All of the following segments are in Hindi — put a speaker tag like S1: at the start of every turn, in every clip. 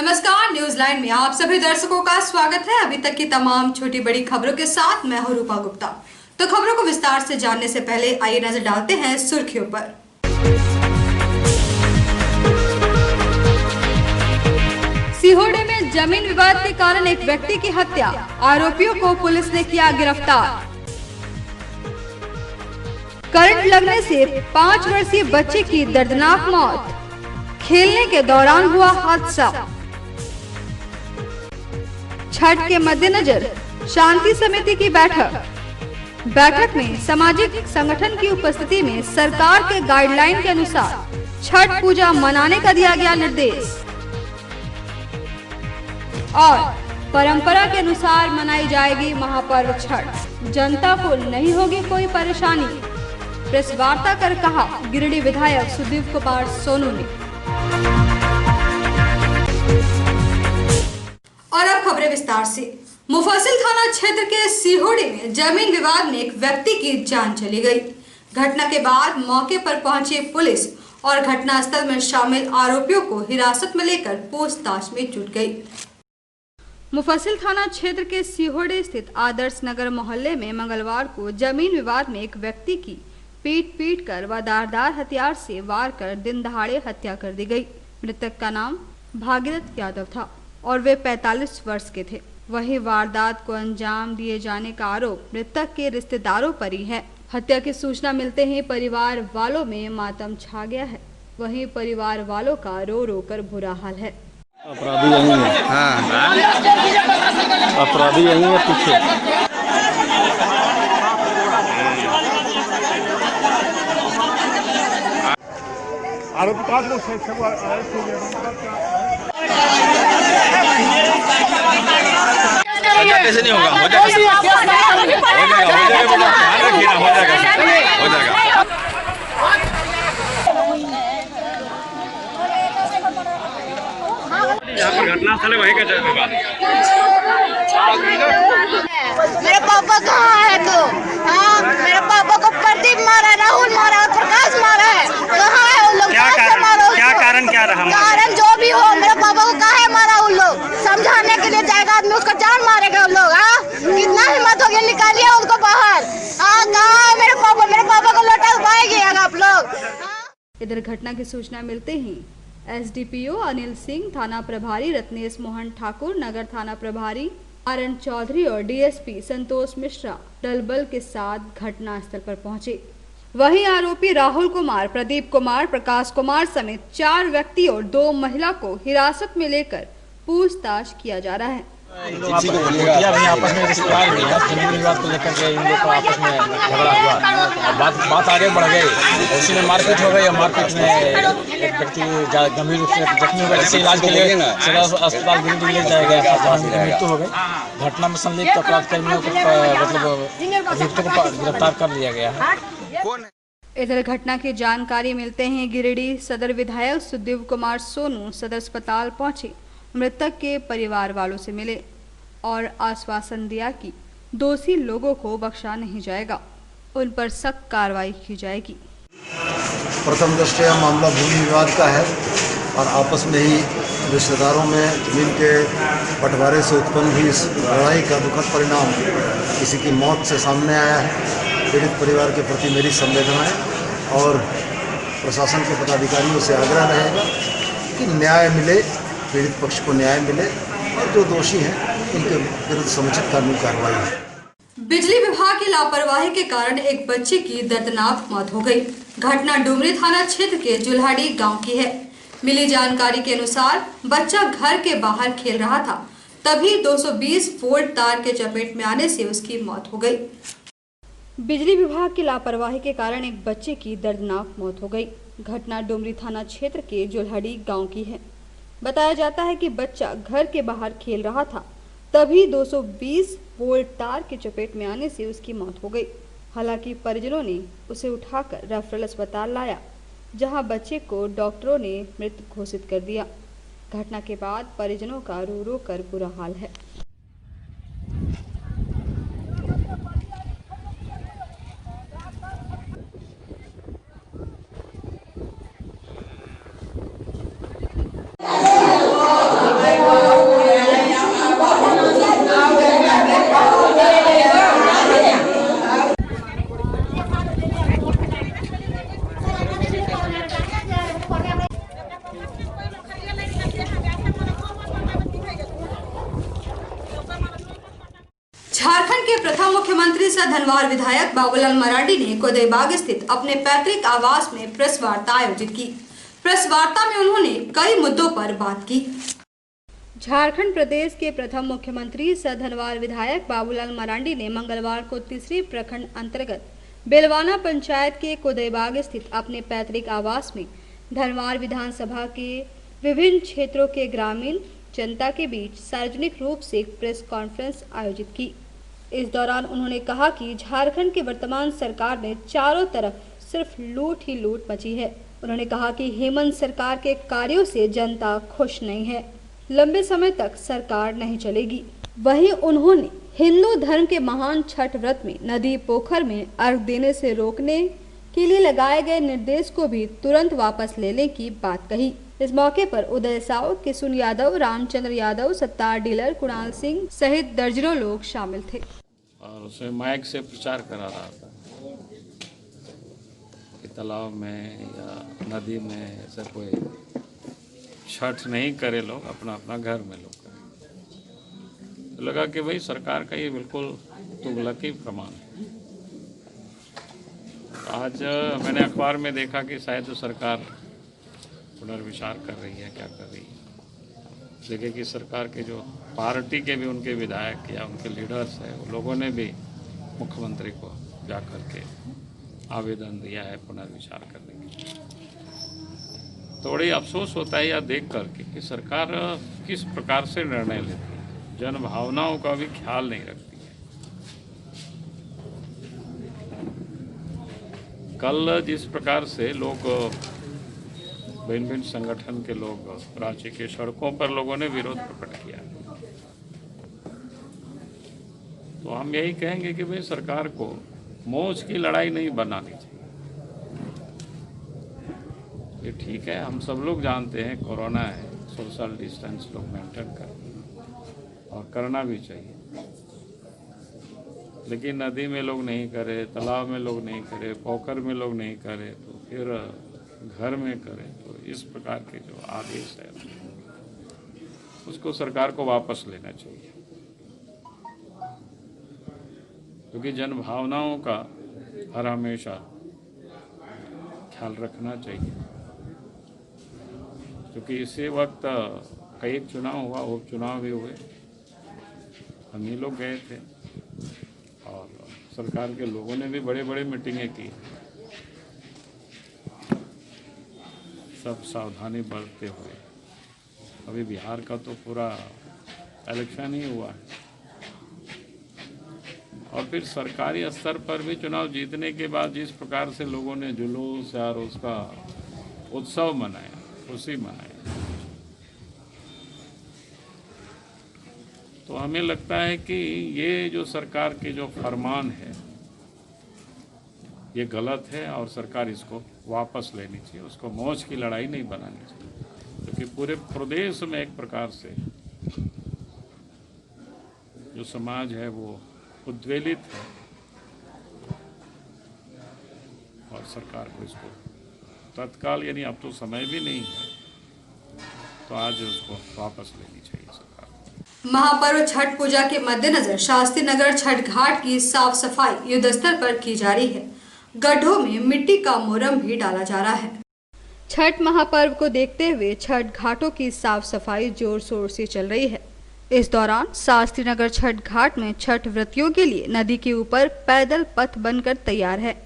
S1: नमस्कार, न्यूज लाइन में आप सभी दर्शकों का स्वागत है। अभी तक की तमाम छोटी बड़ी खबरों के साथ मैं हूं रूपा गुप्ता। तो खबरों को विस्तार से जानने से पहले आइए नजर डालते हैं सुर्खियों पर। सीहोर में जमीन विवाद के कारण एक व्यक्ति की हत्या, आरोपियों को पुलिस ने किया गिरफ्तार। करंट लगने से 5 वर्षीय बच्चे की दर्दनाक मौत, खेलने के दौरान हुआ हादसा। छठ के मद्देनजर शांति समिति की बैठक में सामाजिक संगठन की उपस्थिति में सरकार के गाइडलाइन के अनुसार छठ पूजा मनाने का दिया गया निर्देश और परंपरा के अनुसार मनाई जाएगी महापर्व छठ। जनता को नहीं होगी कोई परेशानी, प्रेस वार्ता कर कहा गिरिडीह विधायक सुदीप कुमार सोनू ने। और अब खबरें विस्तार से। मुफस्सिल थाना क्षेत्र के सीहोड़ी में जमीन विवाद में एक व्यक्ति की जान चली गई। घटना के बाद मौके पर पहुंची पुलिस और घटनास्थल में शामिल आरोपियों को हिरासत में लेकर पूछताछ में जुट गई। मुफस्सिल थाना क्षेत्र के सीहोड़ी स्थित आदर्श नगर मोहल्ले में मंगलवार को जमीन विवाद में एक व्यक्ति की पीट कर व धारदार हथियार से वार कर दिन दहाड़े हत्या कर दी गई। मृतक का नाम भागीरथ यादव था और वे 45 वर्ष के थे। वही वारदात को अंजाम दिए जाने का आरोप मृतक के रिश्तेदारों पर ही है। हत्या की सूचना मिलते ही परिवार वालों में मातम छा गया है। वहीं परिवार वालों का रो रो कर बुरा हाल है।
S2: अपराधी यही है। हाँ। अपराधी यही है पीछे।
S3: आरोपी 5 लोग सब अरेस्ट हो गए।
S4: कैसे नहीं होगा? हो जाएगा यहाँ पर घटनास्थल है, वहीं का जगह।
S5: मेरे पापा कहाँ है तो? हाँ, मेरे पापा को प्रदीप मारा, राहुल मारा, प्रकाश मारा है। कहाँ है उन लोग?
S4: क्या कारण क्या रहा?
S5: कारण जो भी हो, मेरे पापा को काहे मारा उन लोग? समझाने के लिए जाएगा आदमी, उसका जान मारेगा उन लोग। हाँ, कितना हिम्मत हो गया, निकालिए उनको बाहर। हाँ, कहाँ है मेरे पापा को लौटा पाएंगे आप लोग।
S1: इधर घटना की सूचना मिलते ही एसडीपीओ अनिल सिंह, थाना प्रभारी रत्नेश मोहन ठाकुर, नगर थाना प्रभारी आरएन चौधरी और डीएसपी संतोष मिश्रा दलबल के साथ घटनास्थल पर पहुंचे। वहीं आरोपी राहुल कुमार, प्रदीप कुमार, प्रकाश कुमार समेत 4 व्यक्ति और 2 महिला को हिरासत में लेकर पूछताछ किया जा रहा है।
S2: आपस में रिश्तेदार भी है, जमीन विवाद को लेकर के इन लोग का आपस में झगड़ा हुआ। बात आगे बढ़ गई, उसी में मारपीट हो गई और मारपीट में एक व्यक्ति गंभीर रूप से जख्मी हो गया, जिसे इलाज के लिए सदर अस्पताल गिरिडीह ले जाया गया था, जहां मृत्यु हो गई। घटना में संलिप्त अपराध कर्मियों को अभियुक्तों को गिरफ्तार कर लिया गया है।
S1: इधर घटना की जानकारी मिलते ही गिरिडीह सदर विधायक सुदीप कुमार सोनू सदर अस्पताल पहुंचे, मृतक के परिवार वालों से मिले और आश्वासन दिया कि दोषी लोगों को बख्शा नहीं जाएगा, उन पर सख्त कार्रवाई की जाएगी।
S6: प्रथम दृष्टया मामला भूमि विवाद का है और आपस में ही रिश्तेदारों में जमीन के बंटवारे से उत्पन्न हुई इस लड़ाई का दुखद परिणाम किसी की मौत से सामने आया है। पीड़ित परिवार के प्रति मेरी संवेदनाएं और प्रशासन के पदाधिकारियों से आग्रह रहेगा कि न्याय मिले, पीड़ित पक्ष को न्याय मिले और जो दोषी हैं उनके विरुद्ध समुचित कानूनी कार्रवाई हो।
S1: बिजली विभाग की लापरवाही के कारण एक बच्चे की दर्दनाक मौत हो गई। घटना डुमरी थाना क्षेत्र के जुल्हाड़ी गांव की है। मिली जानकारी के अनुसार बच्चा घर के बाहर खेल रहा था, तभी 220 वोल्ट तार के चपेट में आने से उसकी मौत हो गई। बिजली विभाग की लापरवाही के कारण एक बच्चे की दर्दनाक मौत हो गई। घटना डुमरी थाना क्षेत्र के जुल्हाड़ी गांव की है। बताया जाता है कि बच्चा घर के बाहर खेल रहा था, तभी 220 वोल्ट तार के चपेट में आने से उसकी मौत हो गई। हालांकि परिजनों ने उसे उठाकर रेफरल अस्पताल लाया, जहां बच्चे को डॉक्टरों ने मृत घोषित कर दिया। घटना के बाद परिजनों का रो रो कर बुरा हाल है। के प्रथम मुख्यमंत्री सह धनवार विधायक बाबूलाल मरांडी ने कोदईबाग स्थित अपने पैतृक आवास में प्रेस वार्ता आयोजित की। प्रेस वार्ता में उन्होंने कई मुद्दों पर बात की। झारखंड प्रदेश के प्रथम मुख्यमंत्री सह धनवार विधायक बाबूलाल मरांडी ने मंगलवार को तीसरी प्रखंड अंतर्गत बेलवाना पंचायत के कोदईबाग स्थित अपने पैतृक आवास में धनवार विधानसभा के विभिन्न क्षेत्रों के ग्रामीण जनता के बीच सार्वजनिक रूप से एक प्रेस कॉन्फ्रेंस आयोजित की। इस दौरान उन्होंने कहा कि झारखंड की वर्तमान सरकार ने चारों तरफ सिर्फ लूट ही लूट मची है। उन्होंने कहा कि हेमंत सरकार के कार्यों से जनता खुश नहीं है, लंबे समय तक सरकार नहीं चलेगी। वहीं उन्होंने हिंदू धर्म के महान छठ व्रत में नदी पोखर में अर्घ देने से रोकने के लिए लगाए गए निर्देश को भी तुरंत वापस लेने की बात कही। इस मौके पर उदय साव, किशुन यादव, रामचंद्र यादव, सत्तार डीलर, कुणाल सिंह सहित दर्जनों लोग शामिल थे।
S7: और उसमें माइक से प्रचार करा रहा था कि तालाब में या नदी में ऐसा कोई छठ नहीं करे, लोग अपना अपना घर में लोग करें। तो लगा कि भाई सरकार का ये बिल्कुल तुगलकी प्रमाण है। आज मैंने अखबार में देखा कि शायद सरकार पुनर्विचार कर रही है, क्या कर रही है। देखे कि सरकार के जो पार्टी के भी उनके विधायक या उनके लीडर्स हैं, वो लोगों ने भी मुख्यमंत्री को जा कर के आवेदन दिया है पुनर्विचार करने के लिए। थोड़ी अफसोस होता है यह देख करके कि सरकार किस प्रकार से निर्णय लेती है, जन भावनाओं का भी ख्याल नहीं रखती है। कल जिस प्रकार से लोग भिन्न भिन्न संगठन के लोग रांची के सड़कों पर लोगों ने विरोध प्रकट किया, तो हम यही कहेंगे कि भाई सरकार को मौज की लड़ाई नहीं बनानी चाहिए। ये ठीक है, हम सब लोग जानते हैं कोरोना है, सोशल डिस्टेंस लोग मेंटेन करें और करना भी चाहिए, लेकिन नदी में लोग नहीं करे, तालाब में लोग नहीं करे, पोखर में लोग नहीं करे, तो फिर घर में करें। तो इस प्रकार के जो आदेश है उसको सरकार को वापस लेना चाहिए, क्योंकि जन भावनाओं का हर हमेशा ख्याल रखना चाहिए। क्योंकि इसी वक्त कई चुनाव हुआ, उपचुनाव भी हुए, हम ही लोग गए थे और सरकार के लोगों ने भी बड़े बड़े मीटिंगें की, सब सावधानी बरतते हुए। अभी बिहार का तो पूरा इलेक्शन ही हुआ है और फिर सरकारी स्तर पर भी चुनाव जीतने के बाद जिस प्रकार से लोगों ने जुलूस और उसका उत्सव मनाया, खुशी मनाई, तो हमें लगता है कि ये जो सरकार के जो फरमान है ये गलत है और सरकार इसको वापस लेनी चाहिए, उसको मौज की लड़ाई नहीं बनानी चाहिए। क्योंकि पूरे प्रदेश में एक प्रकार से जो समाज है वो उद्वेलित है और सरकार को इसको तत्काल, यानी अब तो समय भी नहीं है, तो आज उसको वापस लेनी चाहिए सरकार।
S1: महापर्व छठ पूजा के मद्देनजर शास्त्री नगर छठ घाट की साफ सफाई युद्ध स्तर पर की जा रही है। गड्ढों में मिट्टी का मोरम भी डाला जा रहा है। छठ महापर्व को देखते हुए छठ घाटों की साफ सफाई जोर शोर से चल रही है। इस दौरान शास्त्री नगर छठ घाट में छठ व्रतियों के लिए नदी के ऊपर पैदल पथ बनकर तैयार है।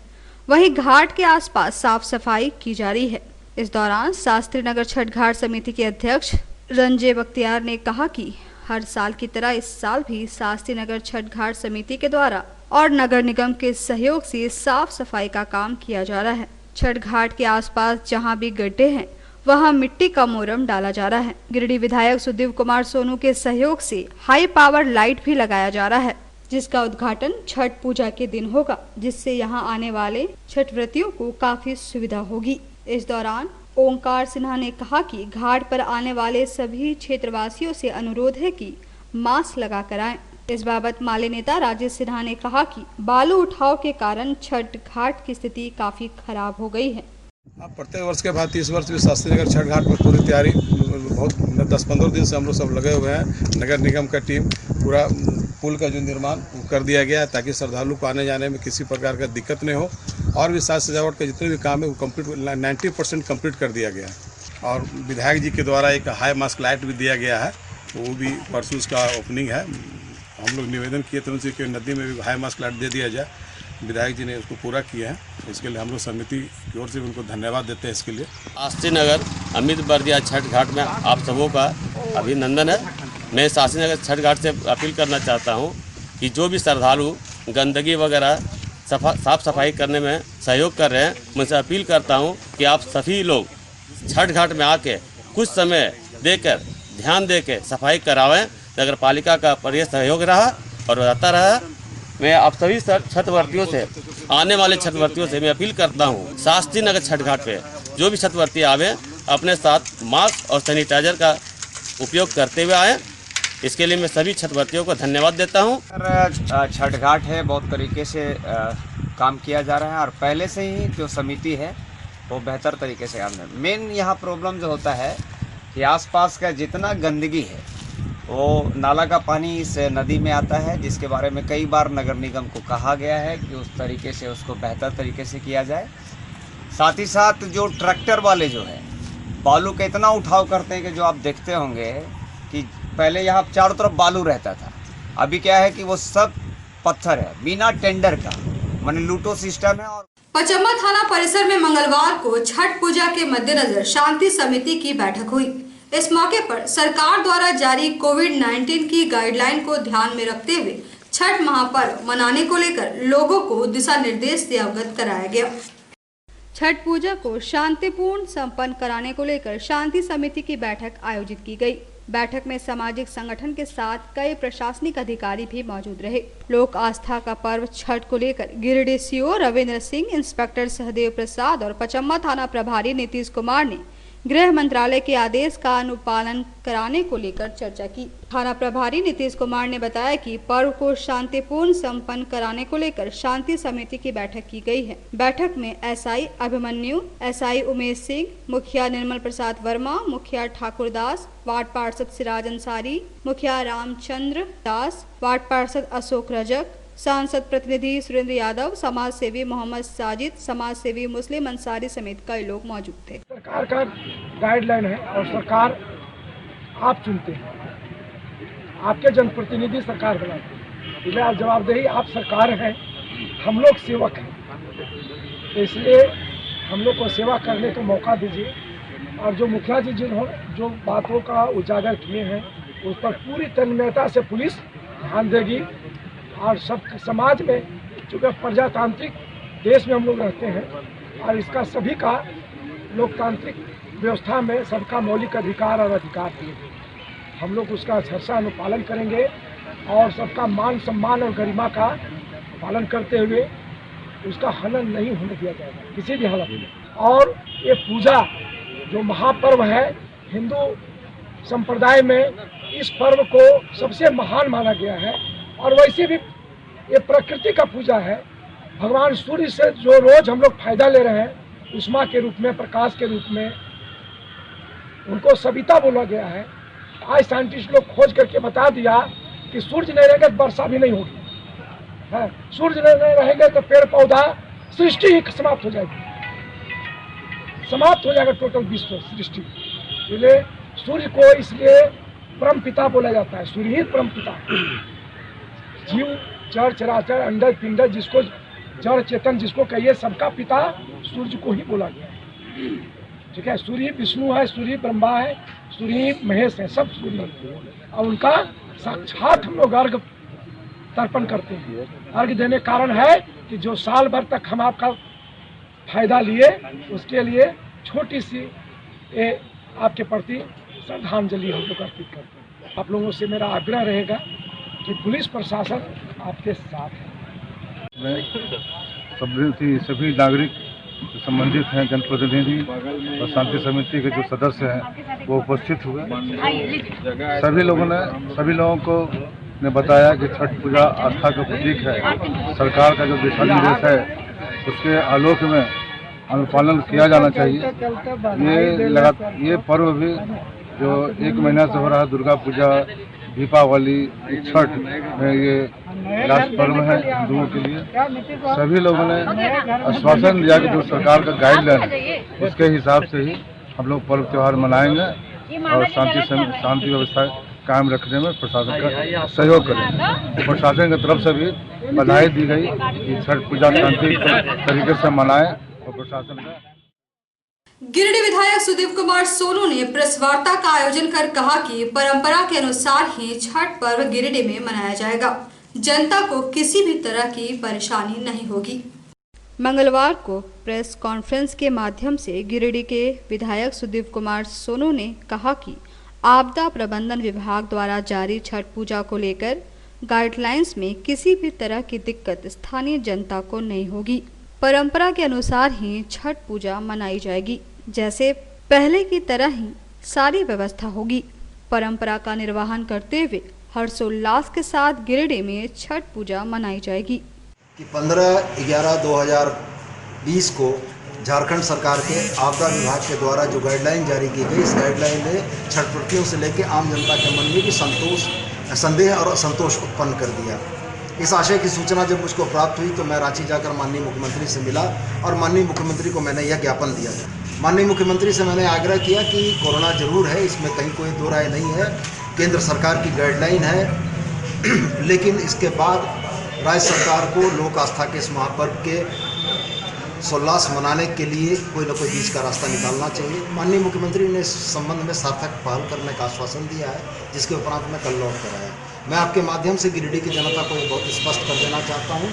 S1: वहीं घाट के आसपास साफ सफाई की जा रही है। इस दौरान शास्त्री नगर छठ घाट समिति के अध्यक्ष रंजे बख्तियार ने कहा कि हर साल की तरह इस साल भी शास्त्री नगर छठ घाट समिति के द्वारा और नगर निगम के सहयोग से साफ सफाई का काम किया जा रहा है। छठ घाट के आसपास जहां भी गड्ढे हैं वहां मिट्टी का मोरम डाला जा रहा है। गिरिडीह विधायक सुदीप कुमार सोनू के सहयोग से हाई पावर लाइट भी लगाया जा रहा है, जिसका उद्घाटन छठ पूजा के दिन होगा, जिससे यहां आने वाले छठ व्रतियों को काफी सुविधा होगी। इस दौरान ओंकार सिन्हा ने कहा कि घाट पर आने वाले सभी क्षेत्रवासियों से अनुरोध है कि मास्क लगाकर आएं। इस बाबत माले नेता राजेश सिन्हा ने कहा कि बालू उठाव के कारण छठ घाट की स्थिति काफी खराब हो गई है।
S8: प्रत्येक वर्ष के बाद 30 वर्ष भी शास्त्री नगर छठ घाट पर पूरी तैयारी बहुत 10-15 दिन से हम लोग सब लगे हुए हैं। नगर निगम का टीम पूरा पुल का जो निर्माण वो कर दिया गया है ताकि श्रद्धालु को आने जाने में किसी प्रकार का दिक्कत नहीं हो। और भी साज सजावट के जितने भी काम है वो कंप्लीट 90% कंप्लीट कर दिया गया है। और विधायक जी के द्वारा एक हाई मास्क लाइट भी दिया गया है, वो भी परसों उसका ओपनिंग है। हम लोग निवेदन किए थे उनसे कि नदी में भी हाई मास्क लाइट दे दिया जाए, विधायक जी ने उसको पूरा किया है। इसके लिए हम लोग समिति की ओर से उनको धन्यवाद देते हैं। इसके लिए
S9: शास्त्री नगर अमित बर्दिया छठ घाट में आप सबों का अभिनंदन है। मैं शास्त्री नगर छठ घाट से अपील करना चाहता हूं कि जो भी श्रद्धालु गंदगी वगैरह साफ सफाई करने में सहयोग कर रहे हैं, मुझसे अपील करता हूं कि आप सभी लोग छठ घाट में आके कुछ समय देकर ध्यान देकर सफाई करावें। नगर पालिका का पर्याप्त सहयोग रहा और रहता रहा। मैं आप सभी छठवर्तियों से, आने वाले छठवर्तियों से मैं अपील करता हूं, शास्त्री नगर छठ घाट पे जो भी छठवर्ती आवे अपने साथ मास्क और सैनिटाइजर का उपयोग करते हुए आएँ। इसके लिए मैं सभी छठवर्तियों को धन्यवाद देता हूं।
S10: छठ घाट है, बहुत तरीके से काम किया जा रहा है और पहले से ही जो समिति है वो बेहतर तरीके से काम है। मेन यहाँ प्रॉब्लम जो होता है कि आसपास का जितना गंदगी है वो नाला का पानी इस नदी में आता है, जिसके बारे में कई बार नगर निगम को कहा गया है कि उस तरीके से उसको बेहतर तरीके से किया जाए। साथ ही साथ जो ट्रैक्टर वाले जो है बालू का इतना उठाव करते हैं कि जो आप देखते होंगे कि पहले यहाँ चारों तरफ बालू रहता था, अभी क्या है कि वो सब पत्थर है बिना टेंडर का, माने लूटो सिस्टम है। और
S1: पचम्मा थाना परिसर में मंगलवार को छठ पूजा के मद्देनजर शांति समिति की बैठक हुई। इस मौके पर सरकार द्वारा जारी कोविड-19 की गाइडलाइन को ध्यान में रखते हुए छठ महापर्व मनाने को लेकर लोगों को दिशा निर्देश से अवगत कराया गया। छठ पूजा को शांतिपूर्ण संपन्न कराने को लेकर शांति समिति की बैठक आयोजित की गई। बैठक में सामाजिक संगठन के साथ कई प्रशासनिक अधिकारी भी मौजूद रहे। लोक आस्था का पर्व छठ को लेकर गिरिडीह सीओ रविंद्र सिंह, इंस्पेक्टर सहदेव प्रसाद और पचम्मा थाना प्रभारी नीतीश कुमार ने गृह मंत्रालय के आदेश का अनुपालन कराने को लेकर चर्चा की। थाना प्रभारी नीतीश कुमार ने बताया कि पर्व को शांतिपूर्ण संपन्न कराने को लेकर शांति समिति की बैठक की गई है। बैठक में एसआई अभिमन्यु, एसआई उमेश सिंह, मुखिया निर्मल प्रसाद वर्मा, मुखिया ठाकुर दास, वार्ड पार्षद सिराज अंसारी, मुखिया रामचंद्र दास, वार्ड पार्षद अशोक रजक, सांसद प्रतिनिधि सुरेंद्र यादव, समाज सेवी मोहम्मद साजिद, समाज सेवी मुस्लिम अंसारी समेत कई लोग मौजूद थे।
S3: सरकार का गाइडलाइन है और सरकार आप चुनते हैं, आपके जनप्रतिनिधि सरकार बनाते हैं, इसलिए आप जवाबदेही, आप सरकार हैं, हम लोग सेवक हैं, इसलिए हम लोग को सेवा करने का मौका दीजिए। और जो मुखिया जी जो बातों का उजागर किए हैं उस पर पूरी तन्मयता से पुलिस ध्यान देगी। और सब समाज में, चूँकि प्रजातांत्रिक देश में हम लोग रहते हैं और इसका सभी का लोकतांत्रिक व्यवस्था में सबका मौलिक अधिकार और अधिकार दिए, हम लोग उसका हर्षा अनुपालन करेंगे और सबका मान सम्मान और गरिमा का पालन करते हुए उसका हनन नहीं होने दिया जाएगा किसी भी हालत में। और ये पूजा जो महापर्व है, हिंदू संप्रदाय में इस पर्व को सबसे महान माना गया है। और वैसे भी ये प्रकृति का पूजा है। भगवान सूर्य से जो रोज हम लोग फायदा ले रहे हैं, उष्मा के रूप में, प्रकाश के रूप में, उनको सविता बोला गया है। आज साइंटिस्ट लोग खोज करके बता दिया कि सूर्य नहीं रहेगा तो वर्षा भी नहीं होगी, है, सूर्य नहीं रहेंगे तो पेड़ पौधा, सृष्टि ही समाप्त हो जाएगी, समाप्त हो जाएगा टोटल विश्व सृष्टि। इसलिए सूर्य को इसलिए परम पिता बोला जाता है, सूर्य ही परम पिता। जीव, जड़, चराचर, अंडर, पिंडर, जिसको जड़ चेतन जिसको कहिए, सबका पिता सूर्य को ही बोला गया है। ठीक है, सूर्य विष्णु है, सूर्य ब्रह्मा है, सूर्य महेश है, सब सूर्य। और उनका साक्षात हम लोग अर्घ तर्पण करते हैं। अर्घ देने कारण है कि जो साल भर तक हम आपका फायदा लिए, उसके लिए छोटी सी आपके प्रति श्रद्धांजलि हम लोग अर्पित करते हैं। आप लोगों से मेरा आग्रह रहेगा कि पुलिस प्रशासन आपके साथ है।
S11: सभी नागरिक संबंधित हैं, जनप्रतिनिधि और शांति समिति के जो सदस्य हैं वो उपस्थित हुए। सभी लोगों को ने बताया कि छठ पूजा आस्था का प्रतीक है। सरकार का जो दिशा निर्देश है उसके आलोक में अनुपालन किया जाना चाहिए। ये पर्व भी जो 1 महीना से हो रहा है, दुर्गा पूजा, दीपावली, छठ में ये राष्ट्र पर्व है हिंदुओं के लिए। सभी लोगों ने आश्वासन दिया कि जो सरकार का गाइडलाइन है उसके हिसाब से ही हम लोग पर्व त्यौहार मनाएंगे और शांति व्यवस्था कायम रखने में प्रशासन का सहयोग करें। प्रशासन की तरफ से भी बधाई दी गई कि छठ पूजा शांति तरीके से मनाएं और प्रशासन का।
S1: गिरिडीह विधायक सुदीप कुमार सोनू ने प्रेस वार्ता का आयोजन कर कहा कि परंपरा के अनुसार ही छठ पर्व गिरिडीह में मनाया जाएगा। जनता को किसी भी तरह की परेशानी नहीं होगी। मंगलवार को प्रेस कॉन्फ्रेंस के माध्यम से गिरिडीह के विधायक सुदीप कुमार सोनू ने कहा कि आपदा प्रबंधन विभाग द्वारा जारी छठ पूजा को लेकर गाइडलाइंस में किसी भी तरह की दिक्कत स्थानीय जनता को नहीं होगी। परंपरा के अनुसार ही छठ पूजा मनाई जाएगी। जैसे पहले की तरह ही सारी व्यवस्था होगी। परंपरा का निर्वहन करते हुए हर्षोल्लास के साथ गिरिडीह में छठ पूजा मनाई जाएगी।
S6: कि 15/11/2020 को झारखंड सरकार के आपदा विभाग के द्वारा जो गाइडलाइन जारी की गई, इस गाइडलाइन ने छठ व्रतियों से लेकर आम जनता के मन में भी संदेह और असंतोष उत्पन्न कर दिया। इस आशय की सूचना जब मुझको प्राप्त हुई तो मैं रांची जाकर माननीय मुख्यमंत्री से मिला और माननीय मुख्यमंत्री को मैंने यह ज्ञापन दिया था। माननीय मुख्यमंत्री से मैंने आग्रह किया कि कोरोना जरूर है, इसमें कहीं कोई दो राय नहीं है, केंद्र सरकार की गाइडलाइन है, लेकिन इसके बाद राज्य सरकार को लोक आस्था के इस महापर्व के सोल्लास मनाने के लिए कोई न कोई बीच का रास्ता निकालना चाहिए। माननीय मुख्यमंत्री ने इस संबंध में सार्थक पहल करने का आश्वासन दिया है, जिसके उपरांत मैं कल लौट कर आया। मैं आपके माध्यम से गिरिडीह की जनता को ये बहुत स्पष्ट कर देना चाहता हूँ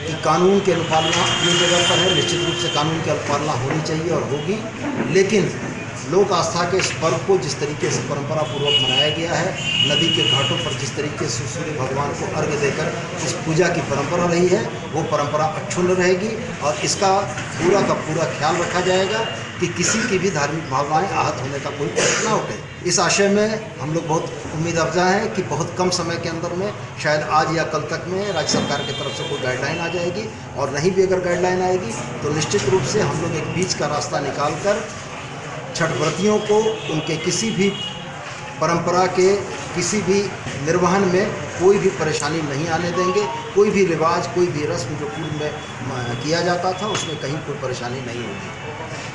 S6: कि कानून की अनुपालना अपनी जगह पर है, निश्चित रूप से कानून की अनुपालना होनी चाहिए और होगी, लेकिन लोक आस्था के इस पर्व को जिस तरीके से परंपरा पूर्वक मनाया गया है, नदी के घाटों पर जिस तरीके से सूर्य भगवान को अर्घ्य देकर इस पूजा की परंपरा रही है, वो परंपरा अक्षुण्ण रहेगी और इसका पूरा का पूरा ख्याल रखा जाएगा कि किसी की भी धार्मिक भावनाएं आहत होने का कोई प्रश्न न उठे। इस आशय में हम लोग बहुत उम्मीद अफजा हैं कि बहुत कम समय के अंदर में, शायद आज या कल तक में, राज्य सरकार की तरफ से कोई गाइडलाइन आ जाएगी और नहीं भी अगर गाइडलाइन आएगी तो निश्चित रूप से हम लोग एक बीच का रास्ता निकाल कर छठ व्रतियों को उनके किसी भी परंपरा के किसी भी निर्वहन में कोई भी परेशानी नहीं आने देंगे। कोई भी रिवाज, कोई भी रस्म जो पूर्व में किया जाता था उसमें कहीं कोई परेशानी नहीं होगी।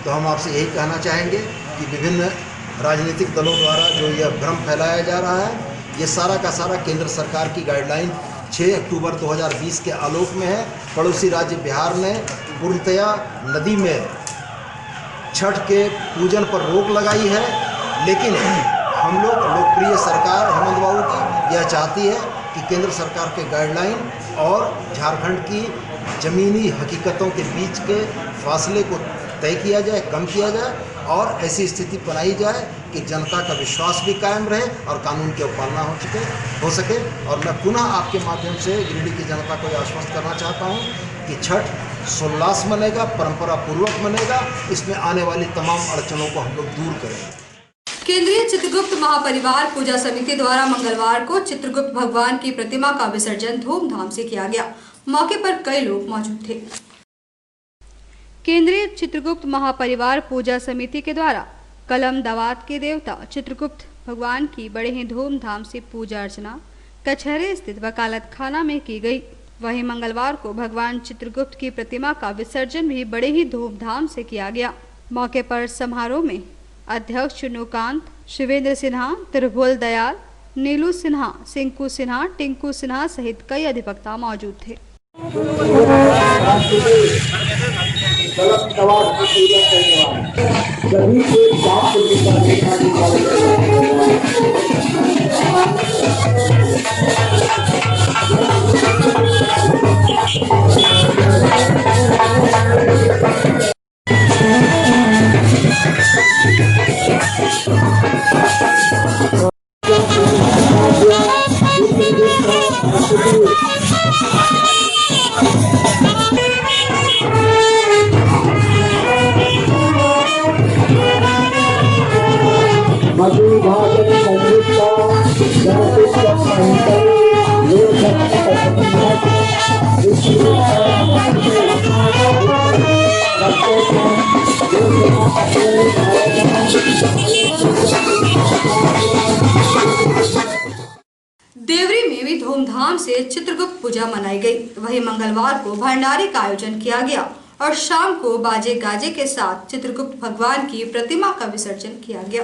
S6: तो हम आपसे यही कहना चाहेंगे कि विभिन्न राजनीतिक दलों द्वारा जो यह भ्रम फैलाया जा रहा है, ये सारा का सारा केंद्र सरकार की गाइडलाइन 6 अक्टूबर 2020 के आलोक में है। पड़ोसी राज्य बिहार ने पूर्णतया नदी में छठ के पूजन पर रोक लगाई है, लेकिन हम लोग लोकप्रिय सरकार हेमंत बाबू की यह चाहती है कि केंद्र सरकार के गाइडलाइन और झारखंड की ज़मीनी हकीकतों के बीच के फासले को तय किया जाए, कम किया जाए और ऐसी स्थिति बनाई जाए कि जनता का विश्वास भी कायम रहे और कानून की अवपालना हो सके। और मैं पुनः आपके माध्यम से गिरिडीह की जनता को आश्वस्त करना चाहता हूँ कि छठ सोल्लास मनेगा, परंपरा पूर्वक मनेगा, इसमें आने वाली तमाम अड़चनों को हम लोग दूर करेंगे।
S1: केंद्रीय चित्रगुप्त महापरिवार पूजा समिति द्वारा मंगलवार को चित्रगुप्त भगवान की प्रतिमा का विसर्जन धूमधाम से किया गया। मौके पर कई लोग मौजूद थे। केंद्रीय चित्रगुप्त महापरिवार पूजा समिति के द्वारा कलम दवात के देवता चित्रगुप्त भगवान की बड़े ही धूमधाम से पूजा अर्चना कचहरे स्थित वकालत खाना में की गई। वहीं मंगलवार को भगवान चित्रगुप्त की प्रतिमा का विसर्जन भी बड़े ही धूमधाम से किया गया। मौके पर समारोह में अध्यक्ष चुन्नूकांत, शिवेंद्र सिन्हा, त्रिभुवन दयाल, नीलू सिन्हा, सिंकू सिन्हा, टिंकू सिन्हा सहित कई अधिवक्ता मौजूद थे। धूमधाम से चित्रगुप्त पूजा मनाई गई। वहीं मंगलवार को भंडारे का आयोजन किया गया और शाम को बाजे गाजे के साथ चित्रगुप्त भगवान की प्रतिमा का विसर्जन किया गया।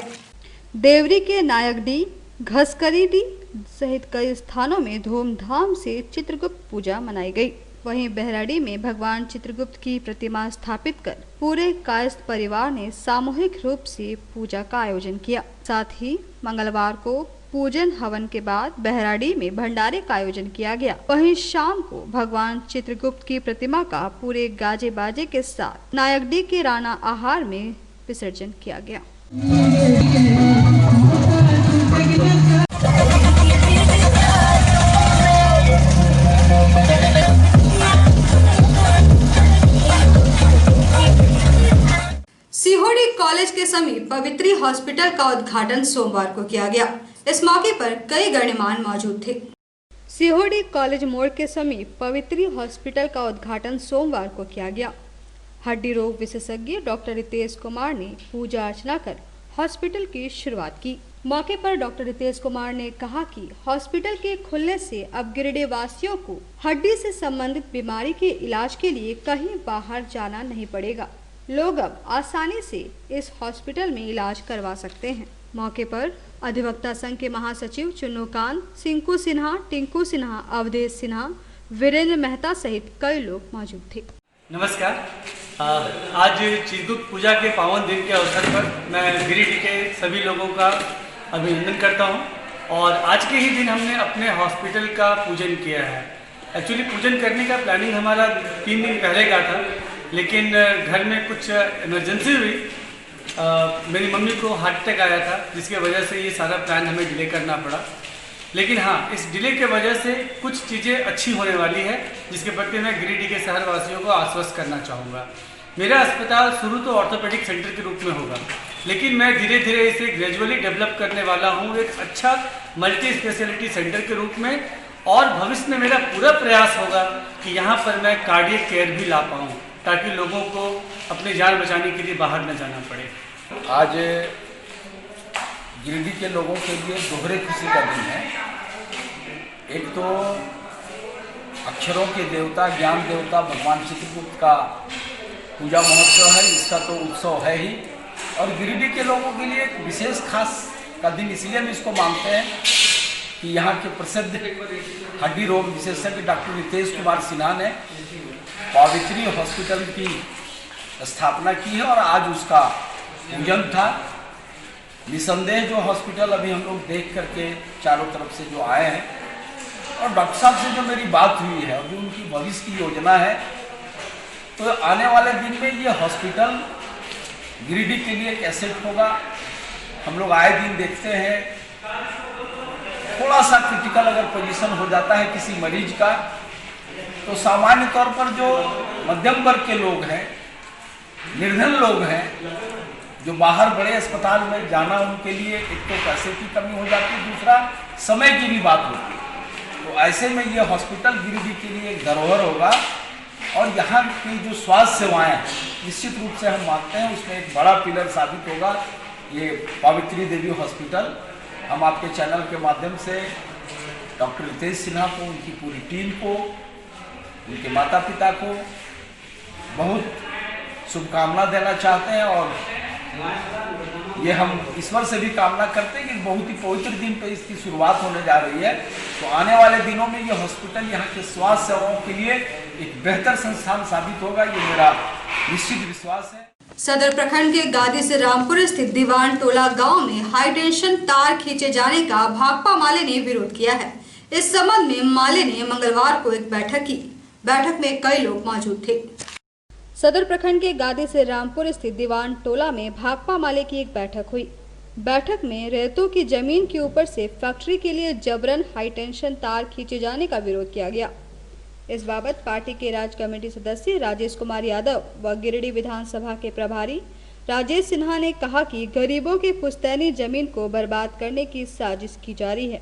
S1: देवरी के नायकडी, घसकरीडी सहित कई स्थानों में धूमधाम से चित्रगुप्त पूजा मनाई गई। वहीं बहराड़ी में भगवान चित्रगुप्त की प्रतिमा स्थापित कर पूरे कायस्थ परिवार ने सामूहिक रूप से पूजा का आयोजन किया। साथ ही मंगलवार को पूजन हवन के बाद बहराड़ी में भंडारे का आयोजन किया गया। वहीं शाम को भगवान चित्रगुप्त की प्रतिमा का पूरे गाजे बाजे के साथ नायकडी के राणा आहार में विसर्जन किया गया। सीहोड़ी कॉलेज के समीप पवित्री हॉस्पिटल का उद्घाटन सोमवार को किया गया। इस मौके पर कई गणमान्य मौजूद थे। सीहोड़ी कॉलेज मोड़ के समीप पवित्री हॉस्पिटल का उद्घाटन सोमवार को किया गया। हड्डी रोग विशेषज्ञ डॉक्टर रितेश कुमार ने पूजा अर्चना कर हॉस्पिटल की शुरुआत की। मौके पर डॉक्टर रितेश कुमार ने कहा कि हॉस्पिटल के खुलने से अब गिरिडीह वासियों को हड्डी से संबंधित बीमारी के इलाज के लिए कहीं बाहर जाना नहीं पड़ेगा। लोग अब आसानी से इस हॉस्पिटल में इलाज करवा सकते हैं। मौके पर अधिवक्ता संघ के महासचिव चुन्नूकांत, सिंकू सिन्हा, टिंकू सिन्हा, अवधेश सिन्हा, वीरेंद्र मेहता सहित कई लोग मौजूद थे।
S12: नमस्कार। आज चित्रगुप्त पूजा के पावन दिन के अवसर पर मैं गिरिडीह के सभी लोगों का अभिनंदन करता हूं और आज के ही दिन हमने अपने हॉस्पिटल का पूजन किया है। एक्चुअली पूजन करने का प्लानिंग हमारा 3 दिन पहले का था, लेकिन घर में कुछ इमरजेंसी हुई। मेरी मम्मी को हार्ट अटैक आया था, जिसके वजह से ये सारा प्लान हमें डिले करना पड़ा। लेकिन हाँ, इस डिले के वजह से कुछ चीज़ें अच्छी होने वाली है, जिसके प्रति मैं गिरिडीह के शहर वासियों को आश्वस्त करना चाहूँगा। मेरा अस्पताल शुरू तो ऑर्थोपेडिक सेंटर के रूप में होगा, लेकिन मैं धीरे धीरे इसे ग्रेजुअली डेवलप करने वाला हूँ एक अच्छा मल्टी स्पेशलिटी सेंटर के रूप में। और भविष्य में मेरा पूरा प्रयास होगा कि यहाँ पर मैं कार्डियक केयर भी ला पाऊँ, ताकि लोगों को अपनी जान बचाने के लिए बाहर न जाना पड़े।
S13: आज गिरिडीह के लोगों के लिए दोहरे खुशी का दिन है। एक तो अक्षरों के देवता, ज्ञान देवता भगवान चित्रगुप्त का पूजा महोत्सव है, इसका तो उत्सव है ही। और गिरिडीह के लोगों के लिए एक विशेष खास का दिन इसलिए हम इसको मानते हैं कि यहाँ के प्रसिद्ध हड्डी रोग विशेषज्ञ डॉक्टर रितेश कुमार सिन्हा ने पवित्री हॉस्पिटल की स्थापना की है और आज उसका पूजन था। निसंदेह जो हॉस्पिटल अभी हम लोग देख करके चारों तरफ से जो आए हैं, और डॉक्टर साहब से जो मेरी बात हुई है, अभी उनकी भविष्य की योजना है, तो आने वाले दिन में ये हॉस्पिटल गिरिडीह के लिए एक एसेट होगा। हम लोग आए दिन देखते हैं थोड़ा सा क्रिटिकल अगर पोजीशन हो जाता है किसी मरीज का, तो सामान्य तौर पर जो मध्यम वर्ग के लोग हैं, निर्धन लोग हैं, जो बाहर बड़े अस्पताल में जाना उनके लिए एक तो पैसे की कमी हो जाती है, दूसरा समय की भी बात होती है। तो ऐसे में ये हॉस्पिटल गिरिडीह के लिए एक धरोहर होगा और यहाँ की जो स्वास्थ्य सेवाएं निश्चित रूप से हम मानते हैं उसमें एक बड़ा पिलर साबित होगा ये पवित्री देवी हॉस्पिटल। हम आपके चैनल के माध्यम से डॉक्टर रितेश सिन्हा को, उनकी पूरी टीम को, उनके माता पिता को बहुत शुभकामना देना चाहते हैं और ये हम ईश्वर से भी कामना करते हैं कि बहुत ही पवित्र दिन पे इसकी शुरुआत होने जा रही है। तो आने वाले दिनों में ये हॉस्पिटल यहाँ के स्वास्थ्य सेवाओं के लिए एक बेहतर संस्थान साबित होगा, ये मेरा निश्चित विश्वास है।
S1: सदर प्रखंड के गादी से रामपुर स्थित दीवान टोला गांव में हाई टेंशन तार खींचे जाने का भाकपा माले ने विरोध किया है। इस संबंध में माले ने मंगलवार को एक बैठक की। बैठक में कई लोग मौजूद थे। सदर प्रखंड के गादी से रामपुर स्थित दीवान टोला में भाकपा माले की एक बैठक हुई। बैठक में रेतों की जमीन के ऊपर से फैक्ट्री के लिए जबरन हाई टेंशन तार खींचे जाने का विरोध किया गया। इस बाबत पार्टी के राज्य कमेटी सदस्य राजेश कुमार यादव व गिरिडीह विधानसभा के प्रभारी राजेश सिन्हा ने कहा कि गरीबों के पुश्तैनी जमीन को बर्बाद करने की साजिश की जा रही है।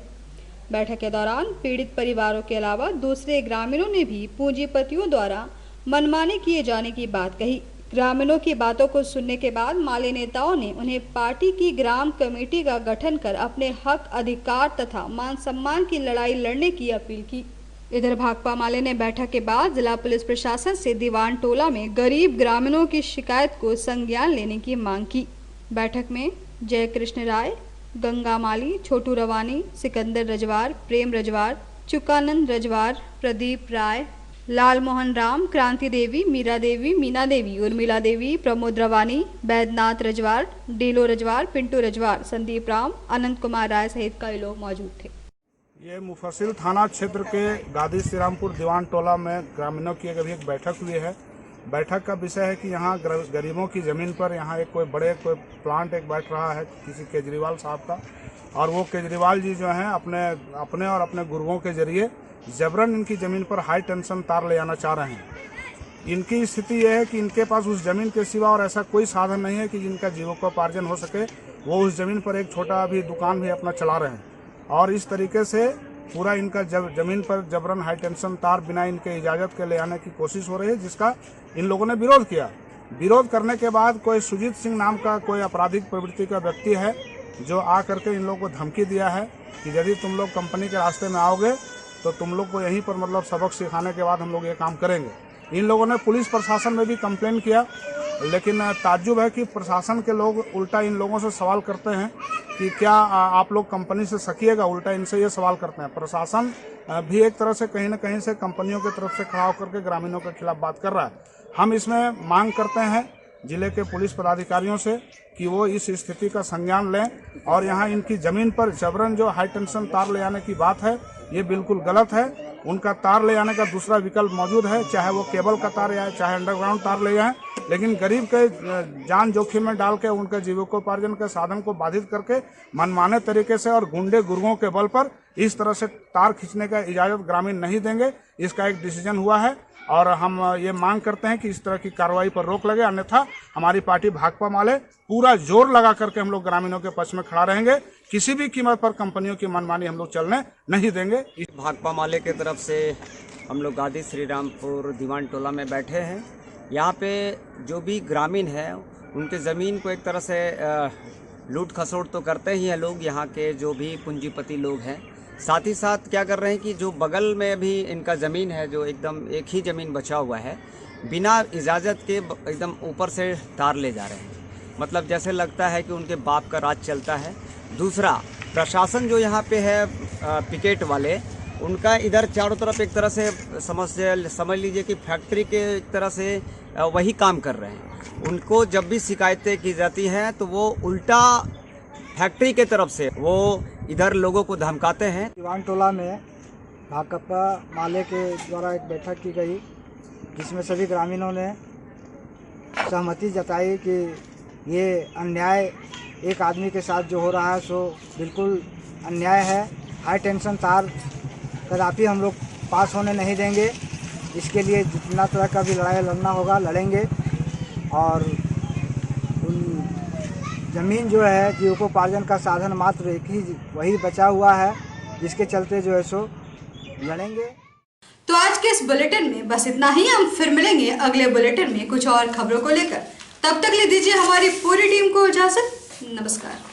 S1: बैठक के दौरान पीड़ित परिवारों के अलावा दूसरे ग्रामीणों ने भी पूंजीपतियों द्वारा मनमानी किए जाने की बात कही। ग्रामीणों की बातों को सुनने के बाद माले नेताओं ने उन्हें पार्टी की ग्राम कमेटी का गठन कर अपने हक, अधिकार तथा मान सम्मान की लड़ाई लड़ने की अपील की। इधर भाकपा माले ने बैठक के बाद जिला पुलिस प्रशासन से दीवान टोला में गरीब ग्रामीणों की शिकायत को संज्ञान लेने की मांग की। बैठक में जय कृष्ण राय, गंगा माली, छोटू रवानी, सिकंदर रजवार, प्रेम रजवार, चुकानंद रजवार, प्रदीप राय, लाल मोहन राम, क्रांति देवी, मीरा देवी, मीना देवी, उर्मिला देवी, प्रमोद रवानी, बैद्यनाथ रजवार, डीलो रजवार, पिंटू रजवार, संदीप राम, अनंत कुमार राय सहित कई लोग मौजूद थे।
S3: ये मुफस्सिल थाना क्षेत्र के गादी श्रीरामपुर दीवान टोला में ग्रामीणों की अभी एक बैठक हुई है। बैठक का विषय है कि यहाँ गरीबों की ज़मीन पर यहाँ एक कोई प्लांट एक बैठ रहा है किसी केजरीवाल साहब का, और वो केजरीवाल जी जो हैं अपने और अपने गुरुओं के जरिए जबरन इनकी ज़मीन पर हाई टेंशन तार ले आना चाह रहे हैं। इनकी स्थिति यह है कि इनके पास उस ज़मीन के सिवा और ऐसा कोई साधन नहीं है कि जिनका जीविकोपार्जन हो सके। वो उस ज़मीन पर एक छोटा अभी दुकान भी अपना चला रहे हैं, और इस तरीके से पूरा इनका ज़मीन पर जबरन हाई टेंशन तार बिना इनके इजाज़त के ले आने की कोशिश हो रही है, जिसका इन लोगों ने विरोध किया। विरोध करने के बाद कोई सुजीत सिंह नाम का कोई आपराधिक प्रवृत्ति का व्यक्ति है जो आ करके इन लोगों को धमकी दिया है कि यदि तुम लोग कंपनी के रास्ते में आओगे तो तुम लोग को यहीं पर मतलब सबक सिखाने के बाद हम लोग ये काम करेंगे। इन लोगों ने पुलिस प्रशासन में भी कंप्लेन किया, लेकिन ताज्जुब है कि प्रशासन के लोग उल्टा इन लोगों से सवाल करते हैं कि क्या आप लोग कंपनी से सकिएगा, उल्टा इनसे ये सवाल करते हैं। प्रशासन भी एक तरह से कहीं न कहीं से कंपनियों की तरफ से खड़ा होकर के ग्रामीणों के खिलाफ बात कर रहा है। हम इसमें मांग करते हैं जिले के पुलिस पदाधिकारियों से कि वो इस स्थिति का संज्ञान लें, और यहाँ इनकी ज़मीन पर जबरन जो हाई टेंशन तार ले आने की बात है ये बिल्कुल गलत है। उनका तार ले आने का दूसरा विकल्प मौजूद है, चाहे वो केबल का तार या चाहे अंडरग्राउंड तार ले जाएं, लेकिन गरीब के जान जोखिम में डाल के उनके जीविकोपार्जन के साधन को बाधित करके मनमाने तरीके से और गुंडे गुर्गों के बल पर इस तरह से तार खींचने का इजाज़त ग्रामीण नहीं देंगे। इसका एक डिसीजन हुआ है और हम ये मांग करते हैं कि इस तरह की कार्रवाई पर रोक लगे, अन्यथा हमारी पार्टी भाकपा माले पूरा जोर लगा करके हम लोग ग्रामीणों के पक्ष में खड़ा रहेंगे। किसी भी कीमत पर कंपनियों की मनमानी हम लोग चलने नहीं देंगे।
S10: इस भाकपा माले के तरफ से हम लोग गादी श्रीरामपुर दीवान टोला में बैठे हैं। यहाँ पे जो भी ग्रामीण है उनके ज़मीन को एक तरह से लूट खसोट तो करते ही हैं लोग, यहाँ के जो भी पूंजीपति लोग हैं। साथ ही साथ क्या कर रहे हैं कि जो बगल में भी इनका ज़मीन है, जो एकदम एक ही ज़मीन बचा हुआ है, बिना इजाज़त के एकदम ऊपर से तार ले जा रहे हैं। मतलब जैसे लगता है कि उनके बाप का राज चलता है। दूसरा, प्रशासन जो यहाँ पे है पिकेट वाले, उनका इधर चारों तरफ एक तरह से समझ लीजिए कि फैक्ट्री के एक तरह से वही काम कर रहे हैं। उनको जब भी शिकायतें की जाती हैं तो वो उल्टा फैक्ट्री के तरफ से वो इधर लोगों को धमकाते हैं।
S14: दीवान टोला में भाकपा माले के द्वारा एक बैठक की गई, जिसमें सभी ग्रामीणों ने सहमति जताई कि ये अन्याय एक आदमी के साथ जो हो रहा है सो बिल्कुल अन्याय है। हाई टेंशन तार कदापि हम लोग पास होने नहीं देंगे। इसके लिए जितना तरह का भी लड़ाई लड़ना होगा लड़ेंगे, और ज़मीन जो है जीविकोपार्जन का साधन मात्र एक ही वही बचा हुआ है, जिसके चलते जो है सो लड़ेंगे।
S1: तो आज के इस बुलेटिन में बस इतना ही। हम फिर मिलेंगे अगले बुलेटिन में कुछ और खबरों को लेकर। तब तक ले दीजिए हमारी पूरी टीम को इजाजत। नमस्कार।